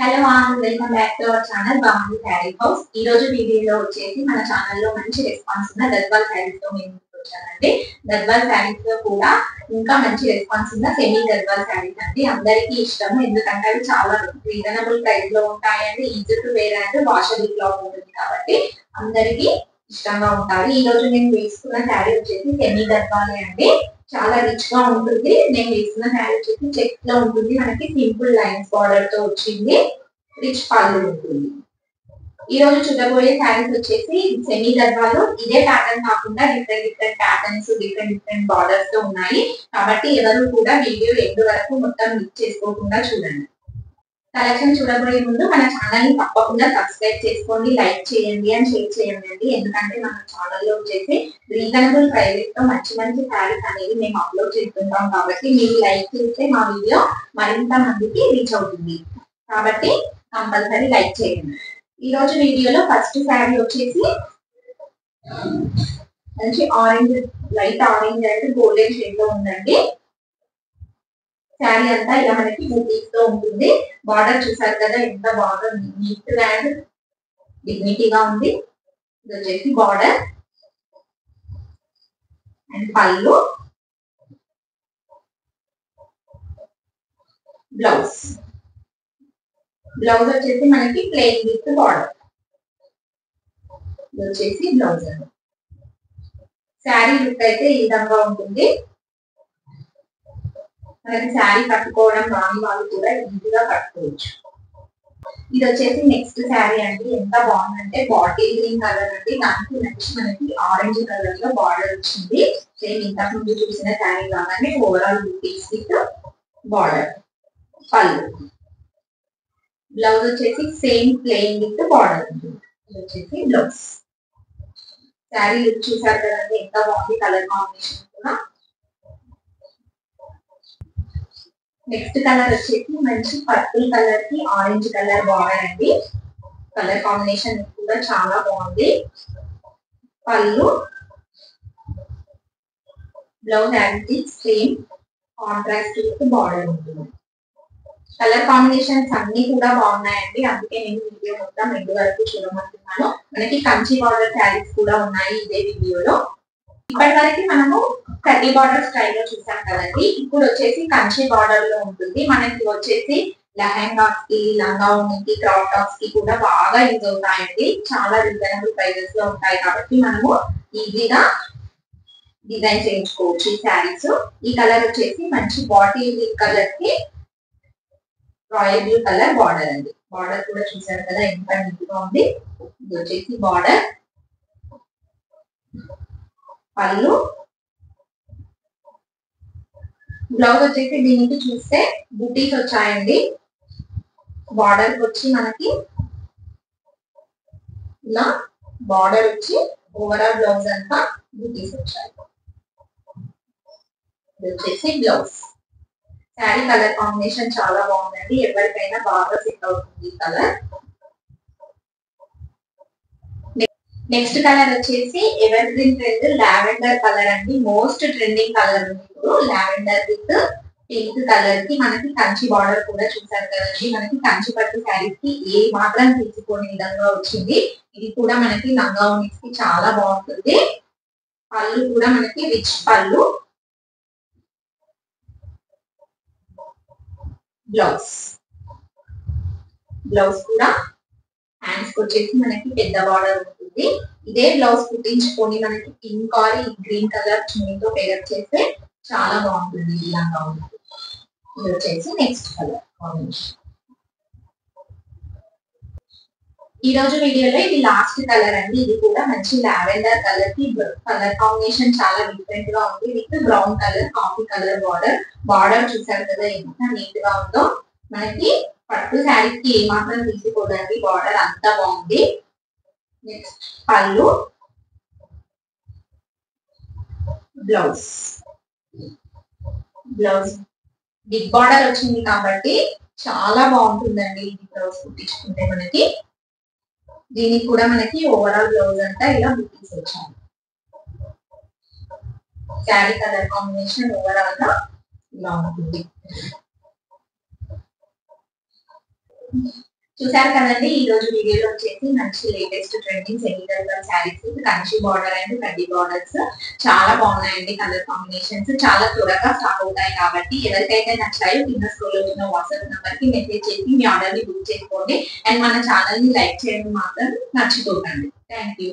Hello all welcome back to our channel బాగుంది sari house. ఈ రోజు వీడియోలో వచ్చేసి మన ఛానల్ లో మంచి రెస్పాన్స్ ఉన్న గద్వాల్ శారీస్ తో మేము వచ్చానండి. గద్వాల్ శారీస్ లో కూడా ఇంకా మంచి రెస్పాన్స్ ఉన్న సెమీ గద్వాల్ శారీస్ అండి. అందరికీ ఇష్టం, ఎందుకంటే అవి చాలా రీజనబుల్ ప్రైస్ లో ఉంటాయండి. Easy to wear and washable cloth ఉంటుంది కాబట్టి అందరికీ ఇష్టంగా ఉంటాయి. ఈ రోజు నేను వేసుకున్న శారీ వచ్చేసి సెమీ గద్వాలే అండి. చాలా రిచ్ గా ఉంటుంది. నేను వేసుకున్న శారీ వచ్చేసి చెక్ లో ఉంటుంది. మనకి సింపుల్ లైన్స్ బార్డర్ తో వచ్చింది. రిచ్ పళ్ళు ఉంటుంది. ఈ రోజు చూడబోయే శారీస్ వచ్చేసి సెమీ గద్వాలు. ఇదే ప్యాటర్న్ కాకుండా డిఫరెంట్ ప్యాటర్న్స్, డిఫరెంట్ బార్డర్స్ తో ఉన్నాయి. కాబట్టి ఎవరు కూడా వీడియో ఎండ్ వరకు మొత్తం మిస్ చేసుకోకుండా చూడండి. కలెక్షన్ చూడబోయే ముందు మన ఛానల్ ని తప్పకుండా సబ్స్క్రైబ్ చేసుకోండి, లైక్ చేయండి అండ్ షేర్ చేయండి. ఎందుకంటే మన ఛానల్ లో వచ్చేసి రీజనబుల్ ప్రైస్ తో మంచి శారీస్ అనేవి మేము అప్లోడ్ చేస్తుంటాం. కాబట్టి మీరు లైక్ చేస్తే మా వీడియో మరింత మందికి రీచ్ అవుతుంది. కాబట్టి కంపల్సరీ లైక్ చేయండి. ఈ రోజు వీడియోలో ఫస్ట్ శారీ వచ్చేసి మంచి orange, light orange and golden shade లో ఉందండి. శారీ అంతా ఇలా మనకి బూటీస్ తో ఉంటుంది. బార్డర్ చూసారు కదా ఎంత బాగా నీట్ గా అండ్ డిగ్నిటీగా ఉంది. ఇది వచ్చేసి బార్డర్ అండ్ పళ్ళు, బ్లౌజ్. బ్లౌజ్ వచ్చేసి మనకి ప్లెయిన్ విత్ బార్డర్. ఇది వచ్చేసి బ్లౌజ్ అండి. శారీ లుక్ అయితే ఈ విధంగా ఉంటుంది. మనకి శారీ కట్టుకోవడం రాని వాళ్ళు కూడా ఈజీగా కట్టుకోవచ్చు. ఇది వచ్చేసి నెక్స్ట్ శారీ అండి. ఎంత బాగుందంటే బాటిల్ గ్రీన్ కలర్ అండి. దానికి నెక్స్ట్ మనకి ఆరెంజ్ కలర్ లో బార్డర్ వచ్చింది. సేమ్ ఇంతకు ముందు చూసిన శారీ లాగానే ఓవరాల్ బూటీస్ విత్ బార్డర్, పళ్ళు. బ్లౌజ్ వచ్చేసి సేమ్ ప్లెయిన్ విత్ బార్డర్ ఉంటుంది. ఇది వచ్చేసి బ్లౌజ్. శారీ లుక్ చూసారు కదండి ఎంత బాగుంది. కలర్ కాంబినేషన్ కూడా. నెక్స్ట్ కలర్ వచ్చేసి మంచి పర్పుల్ కలర్ కి ఆరెంజ్ కలర్ బార్డర్ అండి. కలర్ కాంబినేషన్ కూడా చాలా బాగుంది. పళ్ళు, blouse as same contrast with border ఉంటుంది. కలర్ కాంబినేషన్స్ అన్ని కూడా బాగున్నాయండి. అందుకే నేను వీడియో మొత్తం ఎండ్ వరకు చూడమంటున్నాను. మనకి కంచి బార్డర్ శారీస్ కూడా ఉన్నాయి ఇదే వీడియోలో. ఇప్పటి వరకు మనము కడ్డీ బార్డర్ స్టైల్లో చూసాం కదండి. ఇప్పుడు వచ్చేసి కంచి బార్డర్ లో ఉంటుంది. మనకి వచ్చేసి లెహంగాస్ కి, లంగాకి, క్రాప్ టాప్స్ కి కూడా బాగా యూజ్ అవుతాయండి. చాలా రీజనబుల్ ప్రైజెస్ లో ఉంటాయి కాబట్టి మనము ఈజీగా డిజైన్ చేయించుకోవచ్చు ఈ శారీస్. ఈ కలర్ వచ్చేసి మంచి బాటిల్ గ్రీన్ కలర్ కి రాయల్ బ్లూ కలర్ బార్డర్ అండి. బార్డర్ కూడా చూసారు కదా ఎంత నీట్ గా ఉంది. ఇది వచ్చేసి బార్డర్, పళ్ళు, బ్లౌజ్ వచ్చేసి దీనికి చూస్తే బూటీస్ వచ్చాయండి. బార్డర్ వచ్చి మనకి ఇలా బార్డర్ వచ్చి ఓవరాల్ బ్లౌజ్ అంతా బూటీస్ వచ్చాయి. ఇది వచ్చేసి బ్లౌజ్. శారీ కలర్ కాంబినేషన్ చాలా బాగుందండి. ఎవరికైనా బాగా సెట్ అవుతుంది ఈ కలర్. నెక్స్ట్ కలర్ వచ్చేసి ever green trend lavender colour అండి. మోస్ట్ ట్రెండింగ్ కలర్ ఉంది ఇప్పుడు. లావెండర్ విత్ పింక్ కలర్ కి మనకి కంచి బార్డర్ కూడా చూసారు కదండి. మనకి కంచి పట్టు శారీస్ కి ఏ మాత్రం తీసుకోని విధంగా వచ్చింది. ఇది కూడా మనకి లంగా ఓణీస్ కి చాలా బాగుంటుంది. పళ్ళు కూడా మనకి రిచ్ పళ్ళు, బ్లౌజ్. బ్లౌజ్ కూడా హ్యాండ్స్ వచ్చేసి మనకి పెద్ద బార్డర్ ఉంటుంది. ఇదే బ్లౌజ్ కుట్టించుకొని మనకి పింక్ ఆర్ గ్రీన్ కలర్ చున్నీతో పేరప్ చేస్తే చాలా బాగుంటుంది. ఇలాగా ఉంటుంది. ఇది వచ్చేసి నెక్స్ట్ కలర్ కాంబినేషన్. ఈ రోజు వీడియోలో ఇది లాస్ట్ కలర్ అండి. ఇది కూడా మంచి లావెండర్ కలర్ కి కలర్ కాంబినేషన్ చాలా డిఫరెంట్ గా ఉంది. With brown colour, coffee colour border. Border చూసారు కదా ఎంత నీట్ గా ఉందో. మనకి పట్టు శారీస్ కి ఏ మాత్రం తీసుకోదండి. బార్డర్ అంతా బాగుంది. నెక్స్ట్ పళ్ళు, బ్లౌజ్. బ్లౌజ్ బిగ్ బార్డర్ వచ్చింది కాబట్టి చాలా బాగుంటుందండి. ఇది బ్లౌజ్ కుట్టించుకుంటే మనకి. దీనికి కూడా మనకి ఓవరాల్ బ్లౌజ్ అంతా ఇలా బుట్టీస్ వచ్చాయి. శారీ కలర్ కాంబినేషన్ ఓవరాల్ గా ఇలా ఉంటుంది. చూసారు కదండి, ఈ రోజు వీడియోలో వచ్చేసి మంచి latest trending semi Gadwal saris Kanchi border and కడ్డీ బార్డర్స్ చాలా బాగున్నాయండి. కలర్ కాంబినేషన్స్ చాలా త్వరగా స్టాక్ అవుతాయి కాబట్టి ఎవరికైతే నచ్చాయో కింద స్క్రోల్ లో ఉన్న వాట్సాప్ నంబర్ కి మెసేజ్ చేసి మీ ఆర్డర్ ని బుక్ చేసుకోండి. అండ్ మన ఛానల్ ని లైక్ చేయడం మాత్రం మర్చిపోకండి. Thank you.